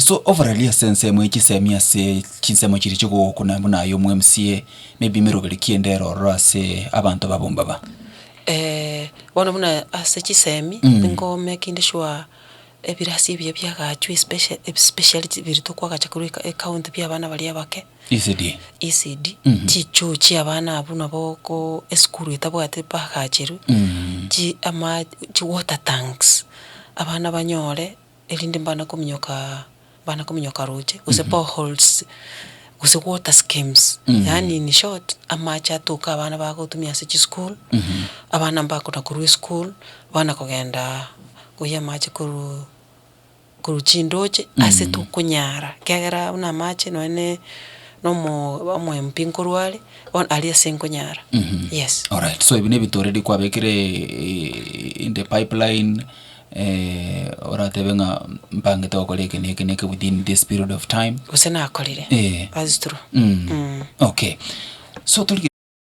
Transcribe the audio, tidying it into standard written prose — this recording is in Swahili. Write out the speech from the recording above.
So overall sense mwe kisemia se kinsemo kiri cyo kuna muna yo mu MCA maybe mirogere kiendero rase abantu babombaba wana muna ase kisemi ngo making sure ebirasi bya byagacu especially birito kwagacha kuri account bya abana bali abake ECD chicho chi abana abuna boko esukuru itabwate bagacheru chi ama chi water tanks abana banyore elinde bana kominyoka roche use boreholes use water schemes yani in short ama chatoka abana bagotumia se school abana mbakona kuru school bana kogenda kuya mache kuru chindoche ase tukunyara kagera una mache noene nomo mpinkurwale on alia senkunyara yes. All right, so ibine bitoredi kwa bekire in the pipeline oratebenga mpange tokoleke neke within this period of time usena akolire that's true okay, so